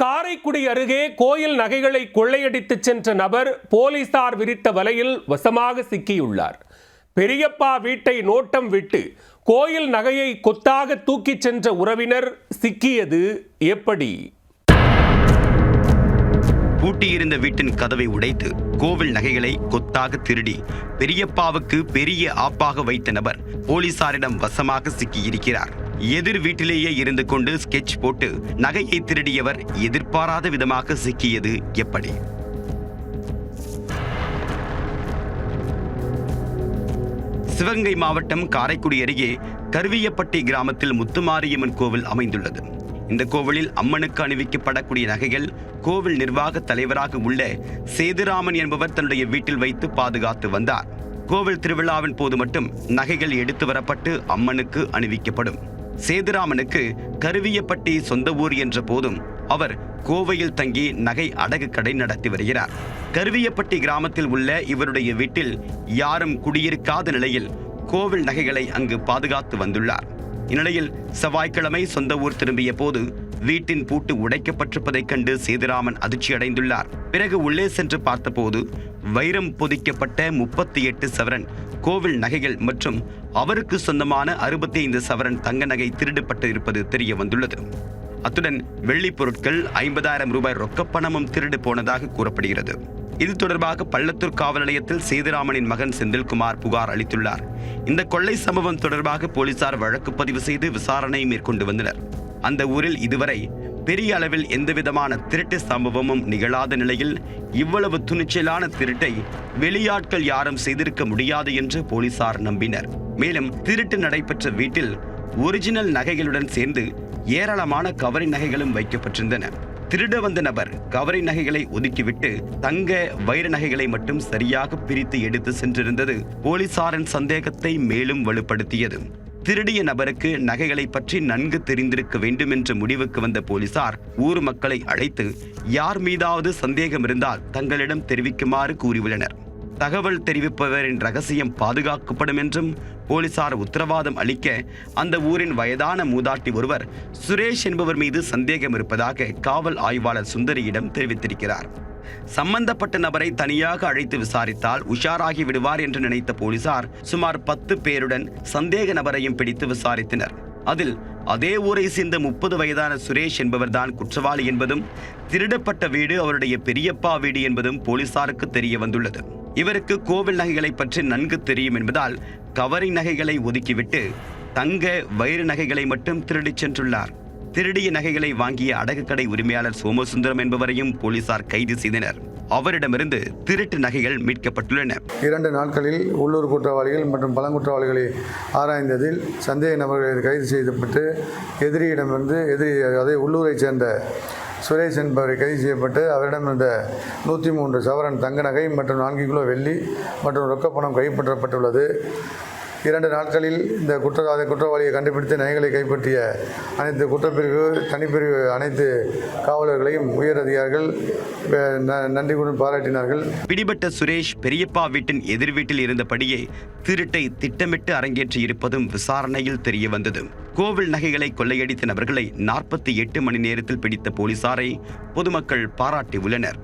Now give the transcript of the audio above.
காரைக்குடி அருகே கோயில் நகைகளை கொள்ளையடித்து சென்ற நபர் போலீசார் விரித்த வலையில் வசமாக சிக்கியுள்ளார். பெரியப்பா வீட்டை நோட்டம் விட்டு கோயில் நகையை கொத்தாக தூக்கிச் சென்ற உறவினர் சிக்கியது எப்படி? பூட்டியிருந்த வீட்டின் கதவை உடைத்து கோவில் நகைகளை கொத்தாக திருடி பெரியப்பாவுக்கு பெரிய ஆப்பாக வைத்த நபர் போலீசாரிடம் வசமாக சிக்கியிருக்கிறார். எதிர் வீட்டிலேயே இருந்து கொண்டு ஸ்கெட்ச் போட்டு நகையை திருடியவர் எதிர்பாராத விதமாக சிக்கியது எப்படி? சிவகங்கை மாவட்டம் காரைக்குடி அருகே கருவியப்பட்டி கிராமத்தில் முத்துமாரியம்மன் கோவில் அமைந்துள்ளது. இந்த கோவிலில் அம்மனுக்கு அணிவிக்கப்படக்கூடிய நகைகள் கோவில் நிர்வாக தலைவராக உள்ள சேதுராமன் என்பவர் தன்னுடைய வீட்டில் வைத்து பாதுகாத்து வந்தார். கோவில் திருவிழாவின் போது மட்டும் நகைகள் எடுத்து வரப்பட்டு அம்மனுக்கு அணிவிக்கப்படும். சேதுராமனுக்கு கருவியப்பட்டி சொந்த ஊர் என்ற போதும் அவர் கோவையில் தங்கி நகை அடகு கடை நடத்தி வருகிறார். கருவியப்பட்டி கிராமத்தில் உள்ள இவருடைய வீட்டில் யாரும் குடியிருக்காத நிலையில் கோவில் நகைகளை அங்கு பாதுகாத்து வந்துள்ளார். இந்நிலையில் செவ்வாய்க்கிழமை சொந்த ஊர் திரும்பிய போது வீட்டின் பூட்டு உடைக்கப்பட்டிருப்பதைக் கண்டு சேதுராமன் அதிர்ச்சி அடைந்துள்ளார். பிறகு உள்ளே சென்று பார்த்தபோது வைரம் பொதிக்கப்பட்ட 38 சவரன் கோவில் நகைகள் மற்றும் அவருக்கு சொந்தமான 65 சவரன் தங்க நகை திருடப்பட்டு இருப்பது தெரிய வந்துள்ளது. அத்துடன் வெள்ளி பொருட்கள் 50,000 ரூபாய் ரொக்கப்பணமும் திருடு போனதாக கூறப்படுகிறது. இது தொடர்பாக பள்ளத்தூர் காவல் நிலையத்தில் சேதுராமனின் மகன் செந்தில்குமார் புகார் அளித்துள்ளார். இந்த கொள்ளை சம்பவம் தொடர்பாக போலீசார் வழக்கு பதிவு செய்து விசாரணை மேற்கொண்டு வந்தனர். அந்த ஊரில் இதுவரை பெரிய அளவில் எந்தவிதமான திருட்டு சம்பவமும் நிகழாத நிலையில் இவ்வளவு துணிச்சலான திருட்டை வெளியாட்கள் யாரும் செய்திருக்க முடியாது என்று போலீசார் நம்பினர். மேலும் திருட்டு நடைபெற்ற வீட்டில் ஒரிஜினல் நகைகளுடன் சேர்ந்து ஏராளமான கவரி நகைகளும் வைக்கப்பட்டிருந்தன. திருட வந்த நபர் கவரி நகைகளை ஒதுக்கிவிட்டு தங்க வைர நகைகளை மட்டும் சரியாக பிரித்து எடுத்து சென்றிருந்தது போலீசாரின் சந்தேகத்தை மேலும் வலுப்படுத்தியது. திருடிய நபருக்கு நகைகளை பற்றி நன்கு தெரிந்திருக்க வேண்டும் என்ற முடிவுக்கு வந்த போலீசார் ஊர் மக்களை அழைத்து யார் மீதாவது சந்தேகம் இருந்தால் தங்களிடம் தெரிவிக்குமாறு கூறியுள்ளனர். தகவல் தெரிவிப்பவரின் ரகசியம் பாதுகாக்கப்படும் என்றும் போலீசார் உத்தரவாதம் அளிக்க அந்த ஊரின் வயதான மூதாட்டி ஒருவர் சுரேஷ் என்பவர் மீது சந்தேகம் இருப்பதாக காவல் ஆய்வாளர் சுந்தரியிடம் தெரிவித்திருக்கிறார். சம்பந்தப்பட்ட நபரை தனியாக அழைத்து விசாரித்தால் உஷாராகி விடுவார் என்று நினைத்த போலீசார் சுமார் 10 பேருடன் சந்தேக நபரையும் பிடித்து விசாரித்தனர். அதில் அதே ஊரை சேர்ந்த 30 வயதான சுரேஷ் என்பவர்தான் குற்றவாளி என்பதும் திருடப்பட்ட வீடு அவருடைய பெரியப்பா வீடு என்பதும் போலீசாருக்கு தெரிய வந்துள்ளது. இவருக்கு கோவில் நகைகளை பற்றி நன்கு தெரியும் என்பதால் கவரி நகைகளை ஒதுக்கிவிட்டு தங்க வைர நகைகளை மட்டும் திருடிச் சென்றுள்ளார். திருடிய நகைகளை வாங்கிய அடகு கடை உரிமையாளர் சோமசுந்தரம் என்பவரையும் போலீசார் கைது செய்தனர். அவரிடமிருந்து திருட்டு நகைகள் மீட்கப்பட்டுள்ளன. 2 நாட்களில் உள்ளூர் குற்றவாளிகள் மற்றும் பழங்குற்றவாளிகளை ஆராய்ந்ததில் சந்தேக நபர்களை கைது செய்யப்பட்டு எதிரியிடமிருந்து அதே உள்ளூரைச் சேர்ந்த சுரேஷ் என்பவரை கைது செய்யப்பட்டு அவரிடம் இருந்த 103 சவரன் தங்க நகை மற்றும் 4 கிலோ வெள்ளி மற்றும் ரொக்கப்பணம் கைப்பற்றப்பட்டுள்ளது. 2 நாட்களில் இந்த குற்றவாளியை கண்டுபிடித்து நகைகளை கைப்பற்றிய அனைத்து குற்றப்பிரிவு தனிப்பிரிவு அனைத்து காவலர்களையும் உயர் அதிகாரிகள் நன்றியுடன் பாராட்டினார்கள். பிடிபட்ட சுரேஷ் பெரியப்பா வீட்டின் எதிர் வீட்டில் இருந்தபடியே திருட்டை திட்டமிட்டு அரங்கேற்றி இருப்பதும் விசாரணையில் தெரிய வந்தது. கோவில் நகைகளை கொள்ளையடித்த நபர்களை 48 மணி நேரத்தில் பிடித்த போலீசாரை பொதுமக்கள் பாராட்டி உள்ளனர்.